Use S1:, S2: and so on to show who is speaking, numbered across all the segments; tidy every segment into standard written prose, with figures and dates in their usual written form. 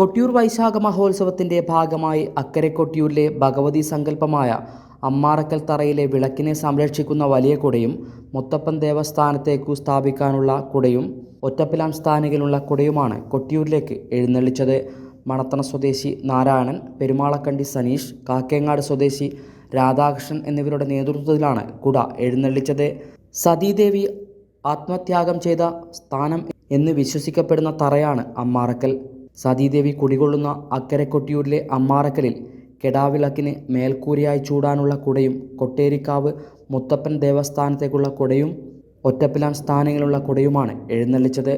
S1: കൊട്ടിയൂർ വൈശാഖ മഹോത്സവത്തിൻ്റെ ഭാഗമായി അക്കരെ കൊട്ടിയൂരിലെ ഭഗവതി സങ്കല്പമായ അമ്മാറക്കൽ തറയിലെ വിളക്കിനെ സംരക്ഷിക്കുന്ന വലിയ കുടയും മുത്തപ്പൻ ദേവസ്ഥാനത്തേക്കു സ്ഥാപിക്കാനുള്ള കുടയും ഒറ്റപ്പിലാൻ സ്ഥാനികയിലുള്ള കുടയുമാണ് കൊട്ടിയൂരിലേക്ക് എഴുന്നള്ളിച്ചത്. മണത്തണ സ്വദേശി നാരായണൻ, പെരുമാളക്കണ്ടി സനീഷ്, കാക്കേങ്ങാട് സ്വദേശി രാധാകൃഷ്ണൻ എന്നിവരുടെ നേതൃത്വത്തിലാണ് കുട എഴുന്നള്ളിച്ചത്. സതീദേവി ആത്മത്യാഗം ചെയ്ത സ്ഥാനം എന്ന് വിശ്വസിക്കപ്പെടുന്ന തറയാണ് അമ്മാറക്കൽ. സതീദേവി കുടികൊള്ളുന്ന അക്കരെ കൊട്ടിയൂരിലെ അമ്മാറക്കലിൽ കെടാവിളക്കിന് മേൽക്കൂരയായി ചൂടാനുള്ള കുടയും കൊട്ടേരിക്കാവ് മുത്തപ്പൻ ദേവസ്ഥാനത്തേക്കുള്ള കുടയും ഒറ്റപ്പിലാൻ സ്ഥാനങ്ങളിലുള്ള കുടയുമാണ് എഴുന്നള്ളിച്ചത്.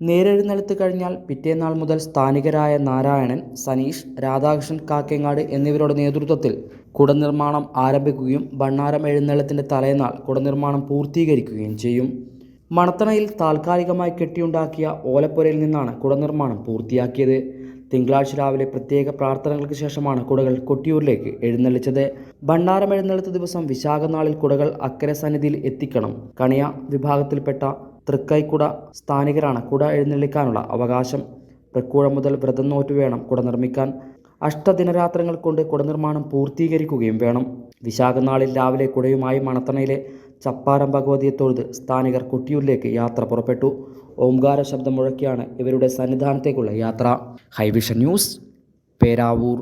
S1: നേരെഴുന്നള്ളത്ത് കഴിഞ്ഞാൽ പിറ്റേന്നാൾ മുതൽ സ്ഥാനികരായ നാരായണൻ, സനീഷ്, രാധാകൃഷ്ണൻ, കാക്കേങ്ങാട് എന്നിവരുടെ നേതൃത്വത്തിൽ കുടനിർമ്മാണം ആരംഭിക്കുകയും ഭണ്ണാരം എഴുന്നള്ളത്തിൻ്റെ തലേന്നാൾ കുടനിർമ്മാണം പൂർത്തീകരിക്കുകയും ചെയ്യും. മണത്തണയിൽ താൽക്കാലികമായി കെട്ടിയുണ്ടാക്കിയ ഓലപ്പുരയിൽ നിന്നാണ് കുടനിർമ്മാണം പൂർത്തിയാക്കിയത്. തിങ്കളാഴ്ച രാവിലെ പ്രത്യേക പ്രാർത്ഥനകൾക്ക് ശേഷമാണ് കുടകൾ കൊട്ടിയൂരിലേക്ക് എഴുന്നള്ളിച്ചത്. ഭണ്ണാരം എഴുന്നള്ളത്ത് ദിവസം വിശാഖനാളിൽ കുടകൾ അക്കരെ സന്നിധിയിൽ എത്തിക്കണം. കണിയ വിഭാഗത്തിൽപ്പെട്ട തൃക്കൈക്കുട സ്ഥാനികരാണ് കുട എഴുന്നള്ളിക്കാനുള്ള അവകാശം. പ്രക്കൂഴ മുതൽ വ്രതം നോറ്റു വേണം കുട നിർമ്മിക്കാൻ. അഷ്ടദിനരാത്രങ്ങൾ കൊണ്ട് കുടനിർമ്മാണം പൂർത്തീകരിക്കുകയും വേണം. വിശാഖനാളിൽ രാവിലെ കുടയുമായി മണത്തണയിലെ ചപ്പാരം ഭഗവതിയെ തൊഴുത് സ്ഥാനികർ കൊട്ടിയൂരിലേക്ക് യാത്ര പുറപ്പെട്ടു. ഓംകാര ശബ്ദം മുഴക്കിയാണ് ഇവരുടെ സന്നിധാനത്തേക്കുള്ള യാത്ര. ഹൈവിഷൻ ന്യൂസ്, പേരാവൂർ.